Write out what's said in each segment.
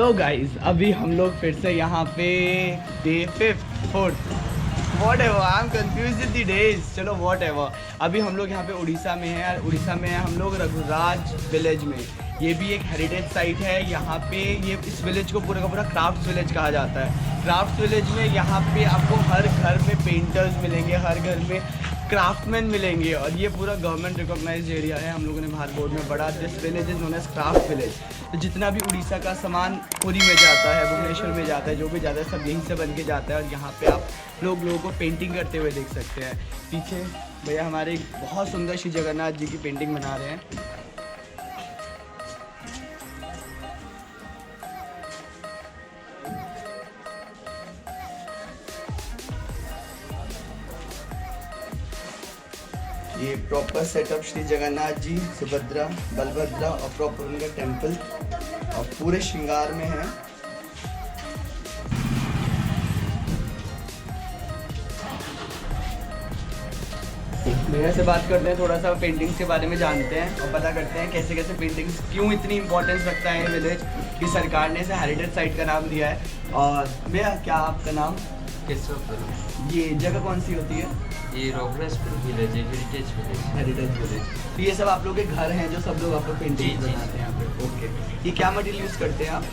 Hello guys, अभी हम लोग फिर से यहाँ पे day 5th 4th what ever, I am confuse with the days. चलो वॉट एवर, अभी हम लोग यहाँ पे उड़ीसा में हैं। उड़ीसा में हैं हम लोग रघुराज विलेज में। ये भी एक हेरिटेज साइट है। यहाँ पे ये इस विलेज को पूरा का पूरा क्राफ्ट विलेज कहा जाता है। क्राफ्ट विलेज में यहाँ पे आपको हर घर में पेंटर्स मिलेंगे, हर घर में क्राफ्टमैन मिलेंगे और ये पूरा गवर्नमेंट रिकॉग्नाइज्ड एरिया है। हम लोगों ने बाहर बोर्ड में पढ़ा, this village is known as craft village. तो जितना भी उड़ीसा का सामान पुरी में जाता है, भुवनेश्वर में जाता है, जो भी जाता है सब यहीं से बन के जाता है। और यहाँ पे आप लोगों को पेंटिंग करते हुए देख सकते हैं। पीछे भैया हमारे बहुत सुंदर श्री जगन्नाथ जी की पेंटिंग बना रहे हैं। ये प्रॉपर सेटअप श्री जगन्नाथ जी, सुभद्रा, बलभद्रा और प्रॉपर उनका टेम्पल और पूरे श्रृंगार में है। भैया से बात करते हैं, थोड़ा सा पेंटिंग्स के बारे में जानते हैं और पता करते हैं कैसे कैसे पेंटिंग्स क्यों इतनी इंपॉर्टेंस रखता है ये विलेज कि सरकार ने इसे हेरिटेज साइट का नाम दिया है। और भैया क्या आपका नाम? केशव। ये जगह कौन सी होती है? ये रघुराजपुर विलेज है, हेरिटेज विलेज। Heritage village. तो ये सब आप लोग के घर हैं जो सब लोग आप लोग पेंटिंग बनाते हैं यहाँ पे? ओके। ये क्या मटेरियल यूज़ करते हैं आप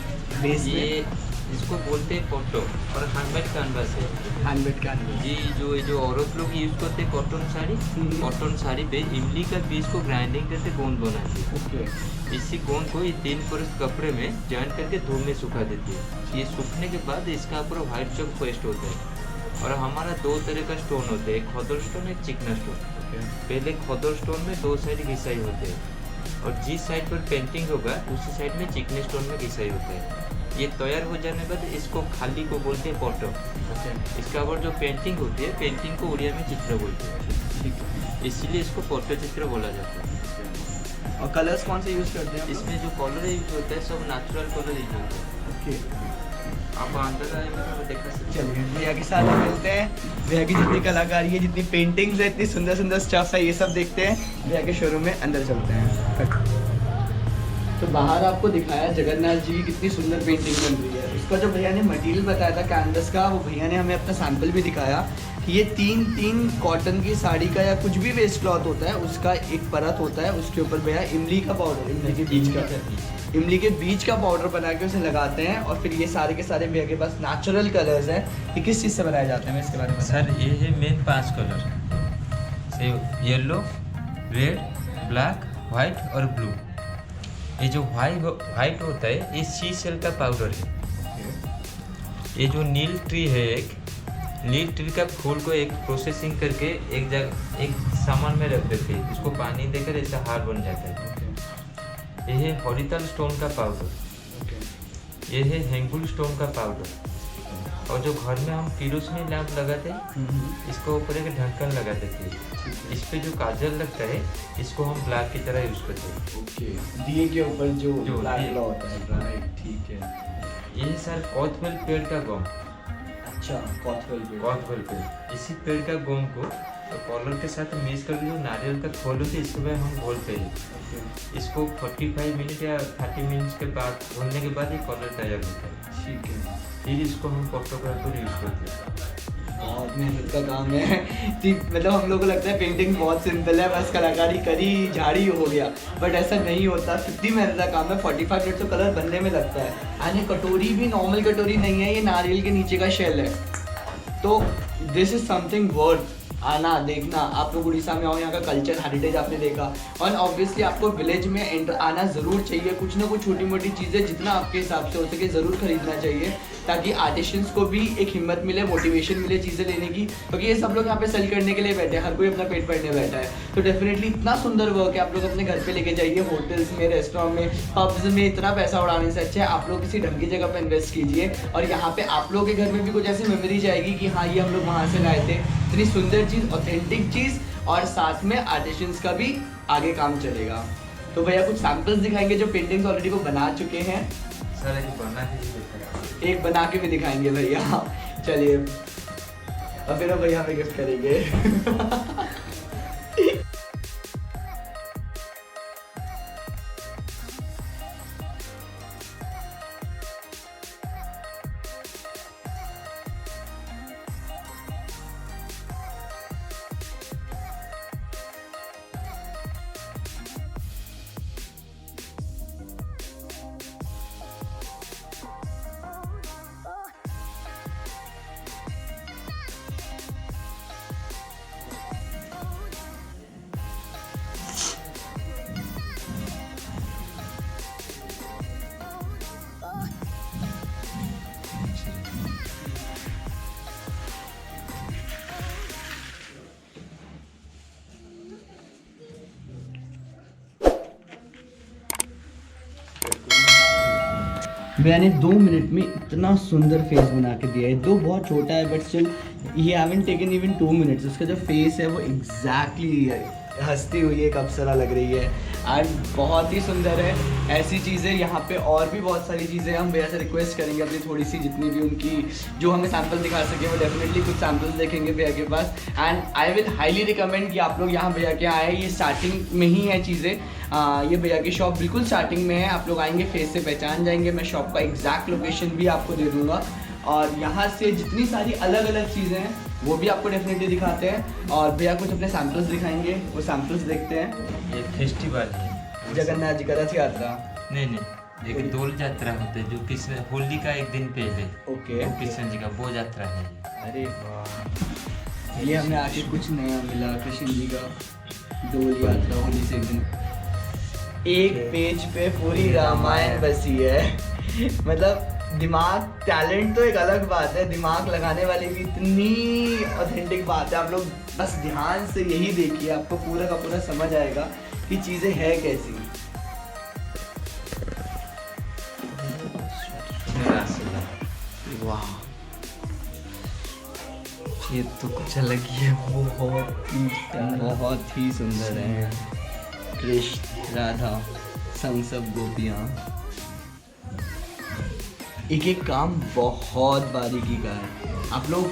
बेस ये इसको बोलते हैं फोटो और हैंडमेड कैनवास है। हैंडमेड कैनवास जी, जो औरत लोग यूज़ करते हैं कॉटन साड़ी, कॉटन साड़ी पे इमली का बीज को ग्राइंडिंग करके गोंद बनाते हैं। ओके। इसी गोंद को ये 3 परत कपड़े में जॉइन करके धूप में सुखा देती है। ये सूखने के बाद इसका पूरा व्हाइट चॉक पेस्ट होता है। और हमारा 2 तरह का स्टोन होते हैं, एक खदर स्टोन, एक चिकना स्टोन। पहले खदर स्टोन में 2 साइड घिसाई होते हैं और जिस साइड पर पेंटिंग होगा उसी साइड में चिकने स्टोन में घिसाई होते हैं। ये तैयार हो जाने के बाद इसको खाली को बोलते हैं पॉटो। इसका ऊपर जो पेंटिंग होती है, पेंटिंग को उड़िया में चित्र बोलते हैं, इसीलिए इसको पॉटो चित्र बोला जाता है। और कलर्स कौन से यूज़ करते हैं? इसमें जो कलर यूज होता है सब नेचुरल कलर यूज होता है। ओके। आप अंदर आए में देखा सकते हैं। चलिए भैया के साथ हम मिलते हैं। भैया की जितनी कलाकारी है, जितनी पेंटिंग्स है, इतनी सुंदर सुंदर स्टफ्स है, ये सब देखते हैं। भैया के शोरूम में अंदर चलते हैं। तो बाहर आपको दिखाया जगन्नाथ जी की कितनी सुंदर पेंटिंग बन रही है। उसका जो भैया ने मटेरियल बताया था कैनवस का, वो भैया ने हमें अपना सैंपल भी दिखाया कि ये 3 कॉटन की साड़ी का या कुछ भी वेस्ट क्लॉथ होता है, उसका एक परत होता है, उसके ऊपर भैया इमली का पाउडर, इमली के बीज का पाउडर बना के उसे लगाते हैं। और फिर ये सारे के सारे भैया के पास नेचुरल कलर्स हैं। ये किस चीज़ से बनाए जाते हैं, मैं इसके बारे में? सर ये है main 5 colour, yellow, red, black, white और ब्लू। ये जो वाइट होता है ये सी सेल का पाउडर है। ये जो नील ट्री है, एक नील ट्री का फूल को एक प्रोसेसिंग करके एक सामान में रख देते हैं, इसको पानी देकर ऐसा हार बन जाता है। ये है हॉरितल स्टोन का पाउडर। ये है हेंगुल स्टोन का पाउडर। और जो घर में हम किरोसिन लैंप लगाते हैं, इसको ऊपर एक ढक्कन लगा देते हैं। इस पे जो काजल लगता है इसको हम ब्लैक की तरह यूज करते हैं। ओके। दिए के ऊपर जो ब्लैक होता है, राइट, ठीक है। ये सर कॉथवेल पेड़ का गम। अच्छा, कॉथवेल पेड़, इसी पेड़ का गम को तो कॉलर के साथ मिक्स कर जो नारियल का खोल होती है, इसमें हम घोलते हैं। इसको 45 मिनट या 30 मिनट के बाद घोलने के बाद ये कलर तैयार होता है। ठीक है। फिर इसको हम फोटोग्राफर यूज करते हैं। बहुत मेहनत का काम है। मतलब हम लोग को लगता है पेंटिंग बहुत सिंपल है, बस कलाकारी करी झाड़ी हो गया, बट ऐसा नहीं होता। कितनी मेहनत का काम है। 45 मिनट तो कलर बनने में लगता है। एंड ये कटोरी भी नॉर्मल कटोरी नहीं है, ये नारियल के नीचे का शेल है। तो दिस इज समथिंग वर्थ आना, देखना। आप लोग उड़ीसा में आओ, यहाँ का कल्चर हेरिटेज आपने देखा। और ऑब्वियसली आपको विलेज में आना ज़रूर चाहिए। कुछ ना कुछ छोटी मोटी चीज़ें जितना आपके हिसाब से हो सके ज़रूर खरीदना चाहिए, ताकि आर्टिशंस को भी एक हिम्मत मिले, मोटिवेशन मिले चीज़ें लेने की। क्योंकि ये सब लोग यहाँ पे सेल करने के लिए बैठे हैं, हर कोई अपना पेट भरने बैठा है। तो डेफिनेटली इतना सुंदर वर्क है, आप लोग अपने घर पे लेके जाइए। होटल्स में, रेस्टोरेंट में, पब्स में इतना पैसा उड़ाने से अच्छा है आप लोग किसी ढंग की जगह पर इन्वेस्ट कीजिए। और यहाँ पे आप लोग के घर में भी कुछ ऐसी मेमोरीज आएगी कि हाँ, ये हम लोग वहाँ से लाए थे। इतनी सुंदर चीज़, ऑथेंटिक चीज़, और साथ में आर्टिशंस का भी आगे काम चलेगा। तो भैया कुछ सैम्पल्स दिखाएंगे जो पेंटिंग्स ऑलरेडी वो बना चुके हैं। सर एक बना के भी दिखाएंगे भैया। चलिए, और फिर भैया हमें गिफ्ट करेंगे। भैया ने 2 मिनट में इतना सुंदर फेस बना के दिया है। दो बहुत छोटा है but still he haven't taken even 2 minutes. उसका जो फेस है वो एग्जैक्टली हंसती हुई एक अप्सरा लग रही है एंड बहुत ही सुंदर है। ऐसी चीज़ें यहाँ पे और भी बहुत सारी चीज़ें हम भैया से रिक्वेस्ट करेंगे अपनी थोड़ी सी जितनी भी उनकी जो हमें सैंपल दिखा सके वो डेफिनेटली कुछ सैंपल्स देखेंगे भैया के पास। And I will highly recommend कि आप लोग यहाँ भैया के आए। ये स्टार्टिंग में ही है चीज़ें। ये भैया की शॉप बिल्कुल स्टार्टिंग में है। आप लोग आएंगे फेस से पहचान जाएंगे। मैं शॉप का एग्जैक्ट लोकेशन भी आपको दे दूँगा और यहाँ से जितनी सारी अलग अलग चीज़ें हैं वो भी आपको डेफिनेटली दिखाते हैं। और भैया कुछ अपने सैंपल्स दिखाएंगे, वो सैंपल्स देखते हैं। ये फेस्टिवल है जगन्नाथ जी का रथ यात्रा। नहीं एक डोल यात्रा होता है जो कृष्ण होली का एक दिन पहले ओके वो कृष्ण जी का वो यात्रा है। अरे वाह, ये हमें आगे कुछ नया मिला। कृष्ण जी का डोल यात्रा होली से एक दिन। एक पेज पे पूरी रामायण बसी है। मतलब दिमाग, टैलेंट तो एक अलग बात है, दिमाग लगाने वाली भी इतनी ऑथेंटिक बात है। आप लोग बस ध्यान से यही देखिए, आपको पूरा का पूरा समझ आएगा कि चीज़ें है कैसी। वाह, ये तो कुछ अलग ही है। बहुत ही सुंदर है। कृष्ण राधा संग सब गोपियाँ। एक एक काम बहुत बारीकी का है। आप लोग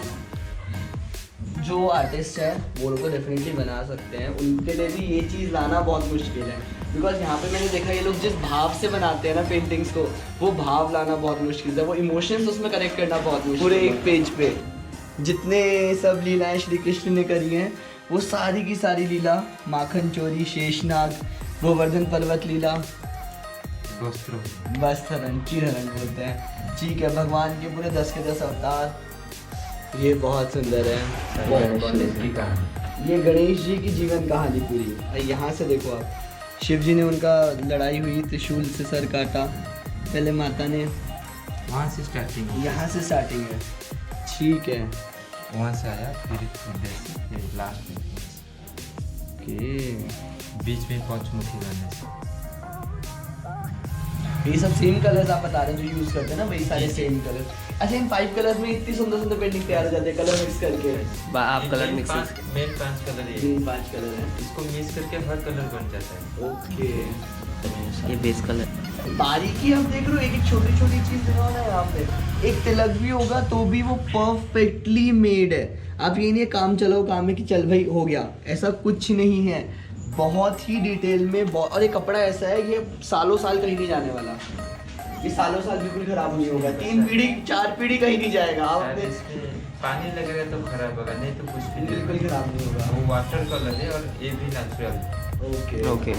जो आर्टिस्ट है वो लोग को डेफिनेटली बना सकते हैं। उनके लिए भी ये चीज़ लाना बहुत मुश्किल है बिकॉज यहाँ पे मैंने देखा ये लोग जिस भाव से बनाते हैं ना पेंटिंग्स को, वो भाव लाना बहुत मुश्किल है। वो इमोशंस उसमें कनेक्ट करना बहुत मुश्किल। पूरे एक पेज पे जितने सब लीलाएं श्री कृष्ण ने करी हैं वो सारी की सारी लीला, माखन चोरी, शेषनाग, गोवर्धन पर्वत लीला, वस्त्रहरण, चीरहरण बोलते हैं। ठीक है, भगवान के पूरे 10 के 10 अवतार। ये बहुत सुंदर है। ये गणेश जी की जीवन कहानी पूरी। यहाँ से देखो आप, शिव जी ने उनका लड़ाई हुई, त्रिशूल से सर काटा। पहले माता ने वहाँ से स्टार्टिंग, यहाँ से स्टार्टिंग है। ठीक है, वहाँ से आया फिर लास्ट में ओके। बीच में पंचमुखी गाने से। ये सब सेम कलर्स आप बता रहे हैं जो यूज करते हैं ना, वही सारे सेम कलर। अच्छा, इन 5 कलर्स में इतनी सुंदर सुंदर पेंटिंग तैयार हो जाती है कलर मिक्स करके। आप कलर मिक्स, मेन 5 कलर है। 5 कलर है, इसको मिक्स करके हर कलर बन जाता है। ओके। ये बेस कलर। बारीकी हम देख रहे हो, एक एक छोटी छोटी चीज देखो ना यहाँ पे। एक तिलक भी होगा तो भी वो परफेक्टली मेड है। आप ये नहीं काम चलो काम है कि चल भाई हो गया, ऐसा कुछ नहीं है। बहुत ही डिटेल में और ये कपड़ा ऐसा है ये सालों साल कहीं नहीं जाने वाला। ये सालों साल बिल्कुल खराब नहीं होगा। 3 पीढ़ी 4 पीढ़ी कहीं नहीं जाएगा। आप पानी लगेगा तो खराब होगा, नहीं तो कुछ भी बिल्कुल खराब नहीं होगा। वो वाटर कलर है और ये भी नेचुरल। Okay okay.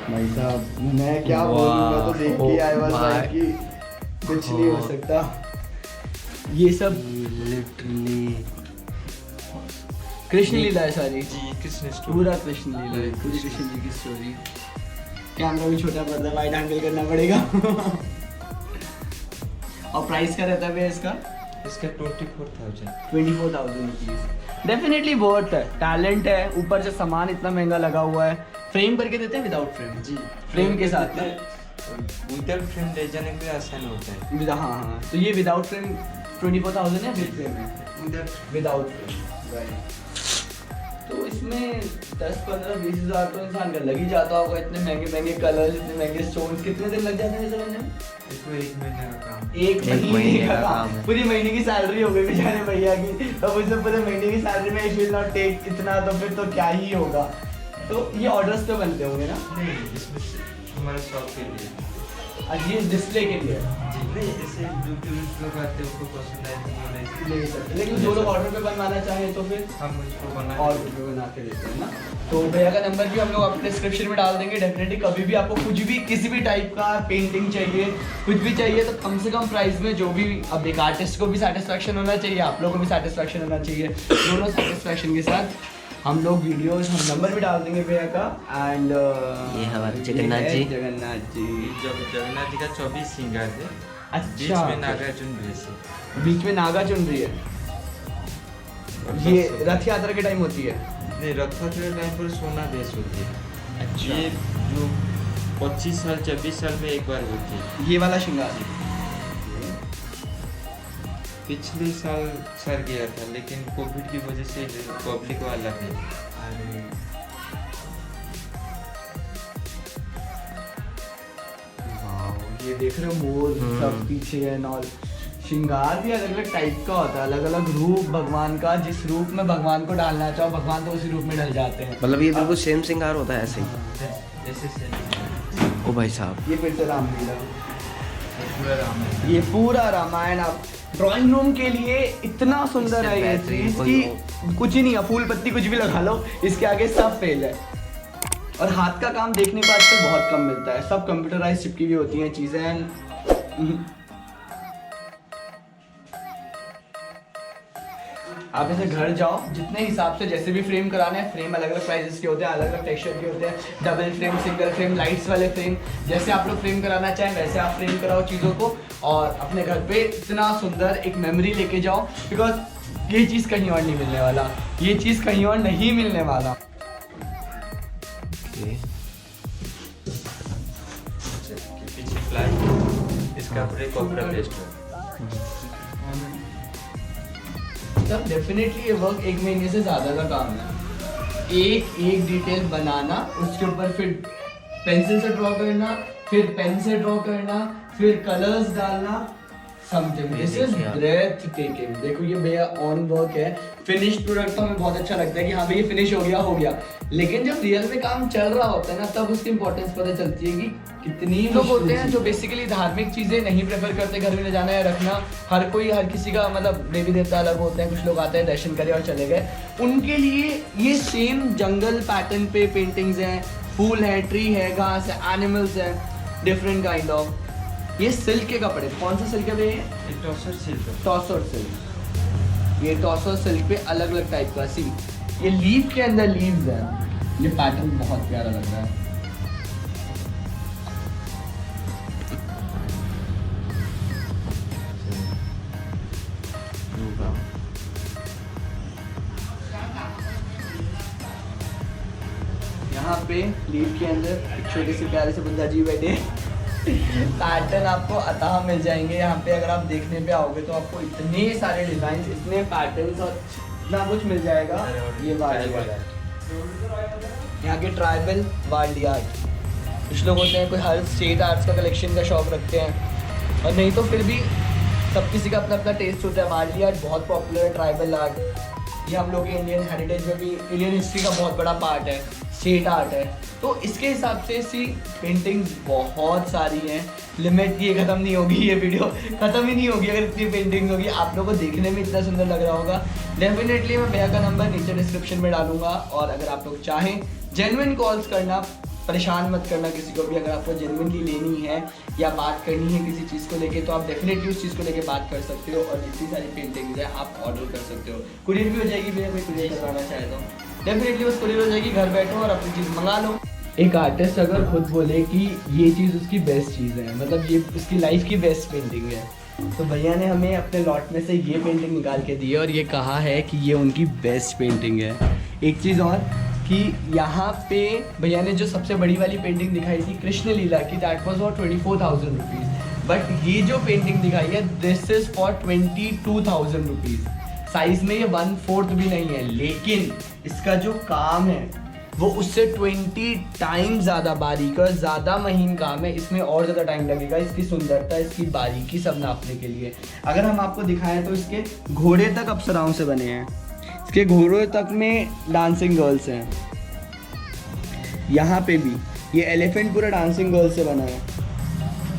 भाई साहब मैं क्या बोलूं, मैं तो देख के आया हुआ था कि कुछ नहीं हो सकता। ये सब लिटरली कृष्ण लीला है सारी। जी, कृष्ण स्टोरी, पूरा कृष्ण लीला है, पूरी कृष्ण जी की स्टोरी। कैमरा भी छोटा पड़ता है, वाइड एंगल करना पड़ेगा। और प्राइस क्या रहता है भैया इसका? इसका 24,000 रुपीज़। डेफिनेटली वर्थ है, टैलेंट है, ऊपर से सामान इतना महंगा लगा हुआ है। फ्रेम करके देते हैं विदाउट फ्रेम? जी, फ्रेम के साथ में। विदाउट फ्रेम ले जाने के लिए आसान होता है। हाँ, तो ये विदाउट फ्रेम 24,000 है, विद फ्रेम है? Without frame, right. तो इसमें 10-15-20 हज़ार तो इंसान का लग ही जाता होगा। इतने महंगे महंगे कलर्स, इतने महंगे स्टोन्स, कितने दिन लग जाते हैं इसे बनने में? इसको 1 महीने का काम। 1 महीने का काम है। पूरी महीने की सैलरी हो गई बेचारे भैया की। अब उसने पूरे महीने की सैलरी में विल नॉट टेक इतना, तो फिर तो क्या ही होगा। तो ये ऑर्डर्स पे बनते होंगे ना? नहीं, इसमें हमारे शॉप के लिए। ये डिस्प्ले के लिए जी, नहीं, जैसे जो टूरिस्ट लोग आते हैं उनको पसंद आए तो वो ले सकते, लेकिन जो लोग ऑर्डर पे बनवाना चाहें तो फिर हम उसको ऑर्डर पे बना के देते हैं ना। तो भैया का नंबर भी हम लोग अपने डिस्क्रिप्शन में डाल देंगे। डेफिनेटली कभी भी आपको कुछ भी किसी भी टाइप का पेंटिंग चाहिए, कुछ भी चाहिए, तो कम से कम प्राइस में जो भी, अब एक आर्टिस्ट को भी सेटिस्फैक्शन होना चाहिए, आप लोगों को भी सेटिस्फैक्शन होना चाहिए। दोनों सेटिस्फैक्शन के साथ हम लोग वीडियोस, हम नंबर भी डाल देंगे भैया का। एंड ये हमारे जगन्नाथ जी। जगन्नाथ जी, जगन्नाथ जी का 24 श्रृंगार है। बीच अच्छा, में नागार्जुन भेष है। बीच में नागा चुन रही है। ये रथ यात्रा के टाइम होती है? नहीं, रथ यात्रा के टाइम पर सोना भेष होती है। अच्छा। ये जो 25 साल 26 साल में एक बार होती है। ये वाला श्रृंगार पिछले साल सर गया था, लेकिन कोविड की वजह से पब्लिक वाला नहीं। अरे वाओ, ये देख रहे हो मोर सब पीछे है नॉल। श्रृंगार भी अलग अलग टाइप का होता है, अलग अलग रूप भगवान का। जिस रूप में भगवान को डालना चाहो भगवान तो उसी रूप में ढल जाते हैं। मतलब ये बिल्कुल सेम सिंगार होता है ऐसे ही। जैसे ओ भाई साहब, ये फिर से रामलीला, पूरा रामायण। ये पूरा रामायण आप ड्राइंग रूम के लिए इतना सुंदर है ये चीज कि कुछ ही नहीं है, फूल पत्ती कुछ भी लगा लो इसके आगे सब फेल है। और हाथ का काम देखने को आजकल बहुत कम मिलता है, सब कंप्यूटराइज चिपकी हुई होती हैं चीजें। आप ऐसे घर जाओ, जितने हिसाब से जैसे भी फ्रेम कराने हैं, फ्रेम अलग अलग प्राइजेस के होते हैं, अलग अलग टेक्सचर के होते हैं, double frame, single frame, lights वाले फ्रेम, जैसे आप लोग फ्रेम कराना चाहें वैसे आप फ्रेम कराओ चीज़ों को और अपने घर पे इतना सुंदर एक मेमोरी लेके जाओ। बिकॉज ये चीज़ कहीं और नहीं मिलने वाला, ये चीज़ कहीं और नहीं मिलने वाला। पीछे फ्लाई, इसका पूरे कॉपरा पेस्ट है। तब डेफिनेटली ये वर्क 1 महीने से ज़्यादा का काम है। एक एक डिटेल बनाना, उसके ऊपर फिर पेंसिल से ड्रॉ करना, फिर पेन से ड्रॉ करना, फिर कलर्स डालना, something this is breathtaking. देखो ये भैया ऑन वर्क है। फिनिश्ड प्रोडक्ट तो हमें बहुत अच्छा लगता है कि हाँ भाई ये फिनिश हो गया, लेकिन जब रियल में काम चल रहा होता है ना तब उसकी इंपॉर्टेंस पता चलती है कि कितनी लोग होते हैं जो बेसिकली धार्मिक चीजें नहीं प्रेफर करते घर में ले जाना या रखना। हर किसी का मतलब देवी देवता अलग होते हैं, कुछ लोग आते हैं दर्शन करे और चले गए। उनके लिए ये सेम जंगल पैटर्न पे पेंटिंग्स हैं, फूल है, ट्री है, घास है, एनिमल्स है, डिफरेंट काइंड ऑफ। ये सिल्क के कपड़े, कौन सा सिल्क है भैया? ये टॉसर सिल्क है। टॉसर सिल्क। ये टॉसर सिल्क पे अलग अलग टाइप का सी, ये लीफ के अंदर लीव्स है। ये पैटर्न बहुत प्यारा लग रहा है। यहाँ पे लीफ के अंदर एक छोटे से प्यारे से बुद्धा जी बैठे पैटर्न आपको अतः मिल जाएंगे। यहाँ पे अगर आप देखने पे आओगे तो आपको इतने सारे डिजाइन, इतने पैटर्न्स और इतना कुछ मिल जाएगा। ये वार्ली आर्ट, यहाँ के ट्राइबल वार्ली आर्ट। कुछ लोग होते हैं कोई हर स्टेट आर्ट्स का कलेक्शन का शौक रखते हैं, और नहीं तो फिर भी सब किसी का अपना अपना टेस्ट होता है। वार्ली आर्ट बहुत पॉपुलर है, ट्राइबल आर्ट। ये हम लोग के इंडियन हेरिटेज में भी, इंडियन हिस्ट्री का बहुत बड़ा पार्ट है, स्टेट आर्ट है। तो इसके हिसाब से ऐसी पेंटिंग्स बहुत सारी हैं, लिमिट ये ख़त्म नहीं होगी, ये वीडियो ख़त्म ही नहीं होगी अगर इतनी पेंटिंग्स होगी। आप लोगों को देखने में इतना सुंदर लग रहा होगा। डेफिनेटली मैं भैया का नंबर नीचे डिस्क्रिप्शन में डालूंगा, और अगर आप लोग चाहें जेन्युइन कॉल्स करना, परेशान मत करना किसी को भी। अगर आपको जेन्युइनली लेनी है या बात करनी है किसी चीज़ को लेके तो आप डेफिनेटली उस चीज़ को लेके बात कर सकते हो, और जितनी सारी पेंटिंग्स है आप ऑर्डर कर सकते हो। कुरियर भी हो जाएगी भैया, कोई कुरियर करवाना चाहे तो डेफिनेटली बस कुरियर हो जाएगी, घर बैठो और अपनी चीज़ मंगा लो। एक आर्टिस्ट अगर खुद बोले कि ये चीज़ उसकी बेस्ट चीज़ है, मतलब ये उसकी लाइफ की बेस्ट पेंटिंग है, तो भैया ने हमें अपने लॉट में से ये पेंटिंग निकाल के दी है और ये कहा है कि ये उनकी बेस्ट पेंटिंग है। एक चीज़ और कि यहाँ पे भैया ने जो सबसे बड़ी वाली पेंटिंग दिखाई थी कृष्ण लीला की, that was for 24,000 rupees, but ये जो पेंटिंग दिखाई है this is for 22,000 rupees. Size में ये 1/4 भी नहीं है, लेकिन इसका जो काम है वो उससे 20 टाइम्स ज़्यादा बारीक और ज़्यादा महीन काम है। इसमें और ज़्यादा टाइम लगेगा इसकी सुंदरता, इसकी बारीकी सब नापने के लिए। अगर हम आपको दिखाएं तो इसके घोड़े तक अप्सराओं से बने हैं, इसके घोड़ों तक में डांसिंग गर्ल्स हैं। यहाँ पे भी ये एलिफेंट पूरा डांसिंग गर्ल्स से बना है।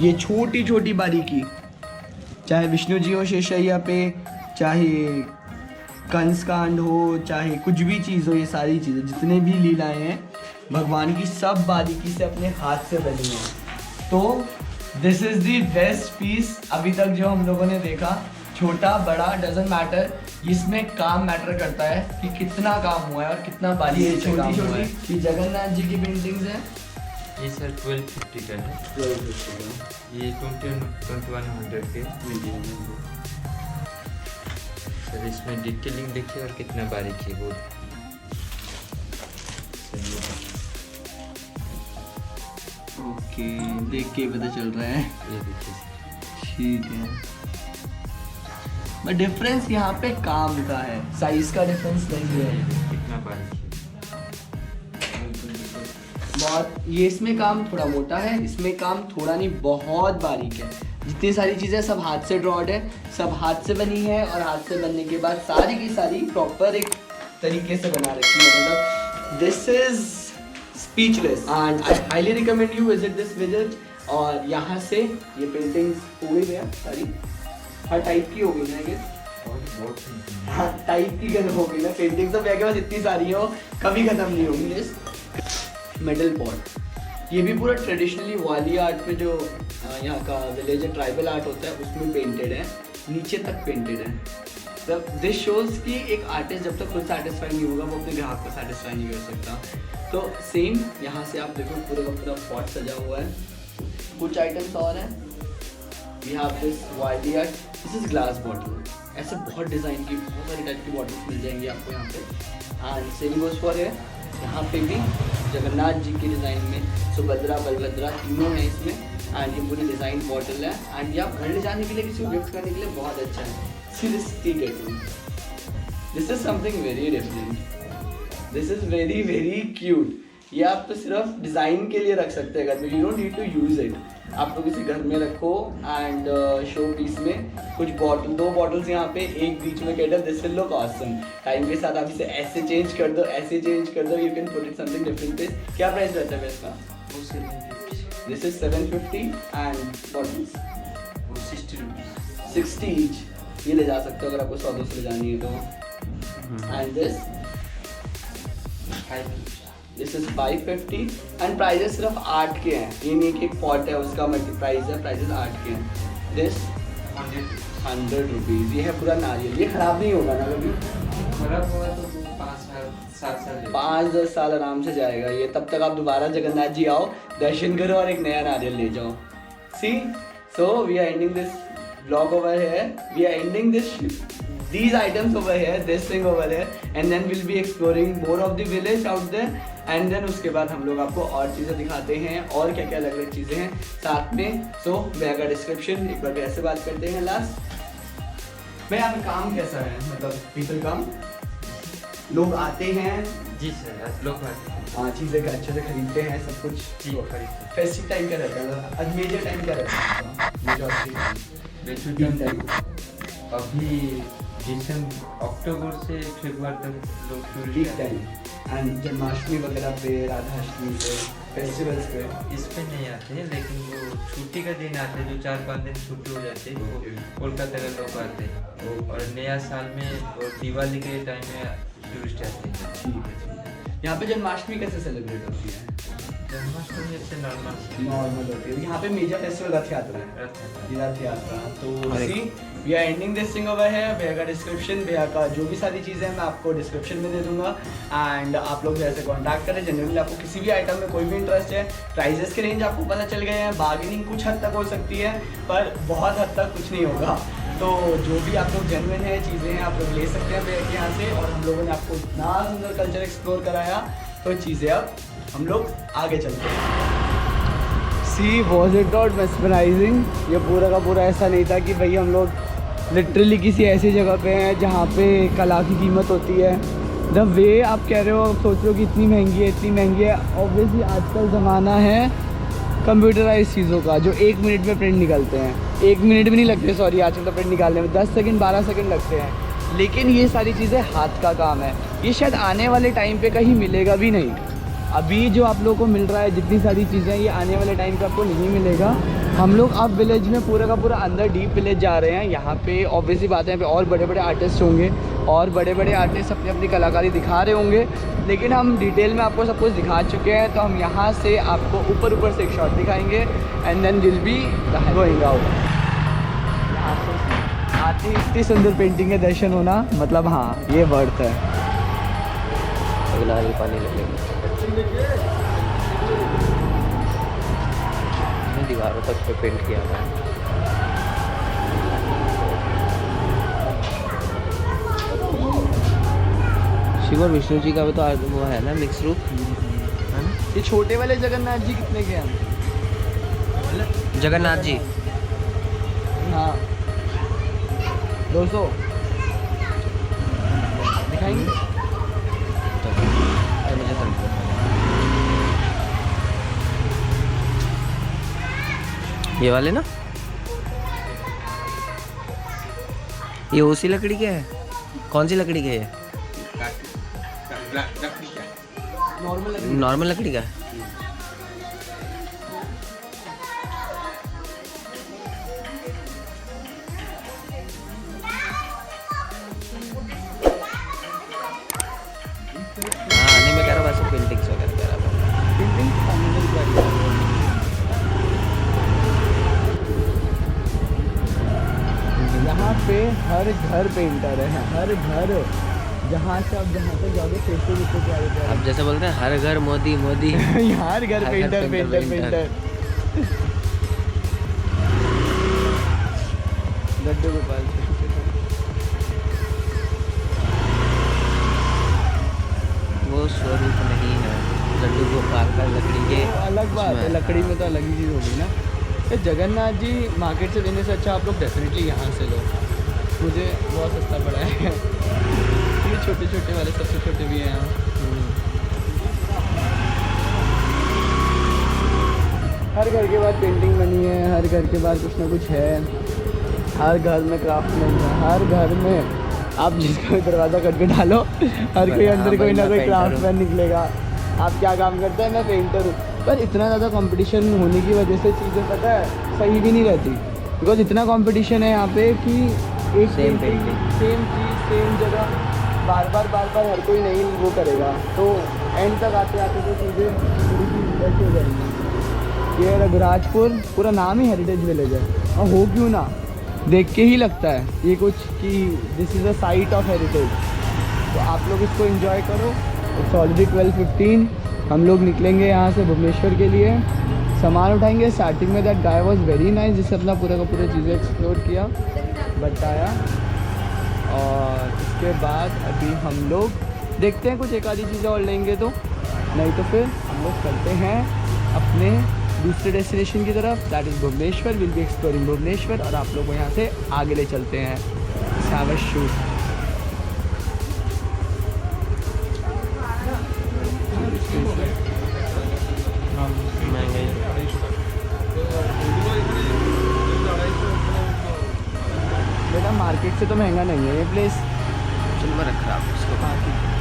ये छोटी छोटी बारीकी, चाहे विष्णु जी हो शेषैया पे, चाहे कंस कांड हो, चाहे कुछ भी चीज़ हो, ये सारी चीज़ें जितने भी लीलाएं हैं भगवान की सब बारीकी से अपने हाथ से बनी हैं। तो this is the best piece अभी तक जो हम लोगों ने देखा। छोटा बड़ा डजंट मैटर, इसमें काम मैटर करता है कि कितना काम हुआ है और कितना बारीकी से काम हुआ है। ये जगन्नाथ जी की पेंटिंग्स हैं, ये सर 1250 का है। 1250 का। ये 2100 के। सर इसमें डिटेलिंग देखिए और कितना बारीक है वो। ओके ओके, देख के ही पता चल रहा है। ये देखिए ठीक है, बट डिफरेंस यहाँ पे काम का है, साइज का डिफरेंस नहीं है। कितना बारीक है। बहुत, ये इसमें काम थोड़ा मोटा है, इसमें काम थोड़ा नहीं बहुत बारीक है। जितनी सारी चीज़ें सब हाथ से ड्रॉड है, सब हाथ से बनी है, और हाथ से बनने के बाद सारी की सारी प्रॉपर एक तरीके से बना रखी है। मतलब this is speechless and I highly recommend you visit this visit. और यहाँ से ये पेंटिंग्स हो गई है सारी, हर टाइप की हो गई ना, ये हर टाइप की गन हो गई ना पेंटिंग्स। तो मेरे पास इतनी सारी हो, कभी खत्म नहीं होगी। मेटल पॉट, ये भी पूरा ट्रेडिशनली वाली आर्ट में जो यहाँ का विलेज ट्राइबल आर्ट होता है उसमें पेंटेड है, नीचे तक पेंटेड है। तब दिस शोज कि एक आर्टिस्ट जब तक खुद सेटिस्फाई नहीं होगा वो अपने ग्राहक को सेटिस्फाई नहीं कर सकता। तो सेम यहाँ से आप देखो पूरा का पूरा पॉट सजा हुआ है। कुछ आइटम्स और हैं, we have this wild art, this is glass bottle. ऐसे बहुत डिज़ाइन की बहुत सारी टाइप की बॉटल्स मिल जाएंगी आपको यहाँ पे। एंड सेम गोज फॉर है, यहाँ पे भी जगन्नाथ जी के डिज़ाइन में सुभद्रा बलभद्रा तीनों हैं इसमें। एंड ये पूरी डिज़ाइन बॉटल है, एंड ये आप घर ले जाने के लिए, किसी को गिफ्ट करने के लिए बहुत अच्छा है। See this T kettle, this is something very different, this is very very cute. ये आप तो सिर्फ डिज़ाइन के लिए रख सकते हैं घर में, you don't need to use it. आप तो किसी घर में रखो एंड शो पीस में कुछ बॉटल, 2 बॉटल्स यहाँ पे, एक बीच में kettle, this will look awesome. Time के साथ आप इसे ऐसे चेंज कर दो, ऐसे चेंज कर दो, you can put it something different place. क्या प्राइस रहता है इसका? This is 750 and bottles 60 each. ये ले जा सकते हो अगर आपको 100-200 ले जानी है तो। And this is 550 and prices सिर्फ 8 के हैं। ये नहीं कि एक पॉट है उसका मल्टी प्राइस है, प्राइजेस 8 के हैं। This 100 rupees. ये है पूरा नारियल, ये खराब नहीं होगा ना कभी? खराब होगा तो 5-7 साल 5-10 साल आराम से जाएगा ये। तब तक आप दोबारा जगन्नाथ जी आओ, दर्शन करो और एक नया नारियल ले जाओ। See, so we are ending this vlog over here, we are ending these items over here, this thing over here, and then we'll be exploring more of the village out there, and then उसके बाद हम लोग आपको और चीज़ें दिखाते हैं और क्या क्या अलग अलग चीज़ें हैं साथ में। सो भैया का डिस्क्रिप्शन एक बार ऐसे बात करते हैं लास्ट। भैया यहाँ काम कैसा है, मतलब पीपल काम, लोग आते हैं? जी सर, लोग हाँ, चीज़ें अच्छे से खरीदते हैं, सब कुछ जी खरीदते। फेस्टिव टाइम का रहता है, मेजर टाइम का रहता है, अभी दिसंबर अक्टूबर से फरवरी तक लोग पीक टाइम। एंड जन्माष्टमी वगैरह पे, राधाष्टमी पे, फेस्टिवल्स पे इस पे नहीं आते हैं, लेकिन वो छुट्टी का दिन आते हैं, जो 4-5 दिन छुट्टी हो जाती है, वो कोलकाता के लोग आते हैं। और नया साल में और दिवाली के टाइम में टूरिस्ट आते हैं। ठीक है। यहाँ पे जन्माष्टमी कैसे सेलिब्रेट होती है? जन्माष्टमी से नॉर्मल होती है। यहाँ पे मेजर फेस्टिवल रथ यात्रा है, रथ यात्रा। तो see we are ending this thing over है। भैया का डिस्क्रिप्शन, भैया का जो भी सारी चीज़ें हैं मैं आपको डिस्क्रिप्शन में दे दूंगा। एंड आप लोग जैसे कांटेक्ट करें, जनरली आपको किसी भी आइटम में कोई भी इंटरेस्ट है, प्राइजेस के रेंज आपको पता चल गए हैं, बार्गेनिंग कुछ हद तक हो सकती है पर बहुत हद तक कुछ नहीं होगा। तो जो भी आप लोग जेन्युइन है चीज़ें हैं आप लोग ले सकते हैं भैया के यहाँ से। और हम लोगों ने आपको इतना सुंदर कल्चर एक्सप्लोर कराया, तो चीज़ें अब हम लोग आगे चलते हैं। सी वॉज इट नॉट मेस्मराइजिंग? ये पूरा का पूरा ऐसा नहीं था कि भाई हम लोग लिटरली किसी ऐसी जगह पे हैं जहाँ पे कला की कीमत होती है। द वे आप कह रहे हो, आप सोच रहे हो कि इतनी महंगी है, इतनी महंगी है। ऑब्वियसली आजकल ज़माना है कंप्यूटराइज चीज़ों का, जो 1 मिनट में प्रिंट निकलते हैं। 1 मिनट भी नहीं लगते, सॉरी, आजकल तो प्रिंट निकालने में 10 सेकंड 12 सेकंड लगते हैं। लेकिन ये सारी चीज़ें हाथ का काम है। ये शायद आने वाले टाइम पे कहीं मिलेगा भी नहीं। अभी जो आप लोगों को मिल रहा है जितनी सारी चीज़ें, ये आने वाले टाइम पे आपको नहीं मिलेगा। हम लोग अब विलेज में पूरा का पूरा अंदर डीप विलेज जा रहे हैं। यहाँ पे ऑब्वियसली बात है, यहाँ पे और बड़े बड़े आर्टिस्ट होंगे और बड़े बड़े आर्टिस्ट अपनी अपनी कलाकारी दिखा रहे होंगे। लेकिन हम डिटेल में आपको सब कुछ दिखा चुके हैं, तो हम यहाँ से आपको ऊपर ऊपर से एक शॉट दिखाएंगे and then will be going out. यहाँ से आती इतनी सुंदर पेंटिंग के दर्शन होना, मतलब हाँ, ये वर्थ है। अगला ही पानी लगेगा, दीवारों तक पे पेंट किया हुआ है। शिव और विष्णु जी का भी तो वो है ना, मिक्स रूप है ना। ये छोटे वाले जगन्नाथ जी कितने के हैं? जगन्नाथ जी हाँ 200 दिखाएंगे। मुझे तो ये वाले ना, ये उसी लकड़ी के है? कौन सी लकड़ी के है? नॉर्मल लकड़ी का है। हाँ नहीं, मैं कह रहा हूँ वैसे पेंटिंग्स वगैरह कह रहा था। यहाँ पे हर घर पेंटर है, हर घर। जहाँ से आप जहाँ तक जाओगे फेसबुक पे क्या होता है, अब जैसे बोलते हैं हर घर मोदी मोदी। हर घर painter painter painter. Laddu Gopal वो स्वरूप नहीं है लड्डू गोपाल का लकड़ी के। अलग बात है, लकड़ी में तो अलग ही चीज़ होगी ना। तो जगन्नाथ जी मार्केट से लेने से अच्छा आप लोग डेफिनेटली यहाँ से लो, मुझे बहुत सस्ता पड़ा है। ये छोटे छोटे वाले सबसे छोटे भी हैं यहाँ। हर घर के बाद पेंटिंग बनी है, हर घर के बाद कुछ ना कुछ है, हर घर में क्राफ्टमैन है, हर घर में आप जिसका दरवाज़ा करके डालो हर कोई अंदर कोई ना कोई क्राफ्टमैन निकलेगा। आप क्या काम करते हैं? मैं पेंटर हूँ। पर इतना ज़्यादा कंपटीशन होने की वजह से चीज़ें पता है सही भी नहीं रहती, बिकॉज इतना कंपटीशन है यहाँ पे कि एक सेम पेंटिंग सेम चीज़ सेम जगह बार बार हर कोई नहीं वो करेगा, तो एंड तक आते आते तो चीज़ें थोड़ी सी वैसी हो जाएंगी। ये रघुराजपुर पूरा नाम ही हेरिटेज विलेज है, और हो क्यों ना, देख के ही लगता है ये कुछ कि this is a site of heritage. तो आप लोग इसको एंजॉय करो। It's already 12:15। हम लोग निकलेंगे यहाँ से भुवनेश्वर के लिए, सामान उठाएंगे। स्टार्टिंग में that guy was very nice, जिससे अपना पूरा का पूरा चीज़ें एक्सप्लोर किया, बताया। और इसके बाद अभी हम लोग देखते हैं कुछ एक आधी चीज़ें और लेंगे तो, नहीं तो फिर हम लोग चलते हैं अपने दूसरे डेस्टिनेशन की तरफ, that is Bhubaneswar. Will be exploring Bhubaneswar, और आप लोग को यहाँ से आगे ले चलते हैं। Have a shoot. बेटा मार्केट से तो महंगा नहीं है ये प्लेस। चल मैं रख रहा हूँ इसको। हाँ ठीक है।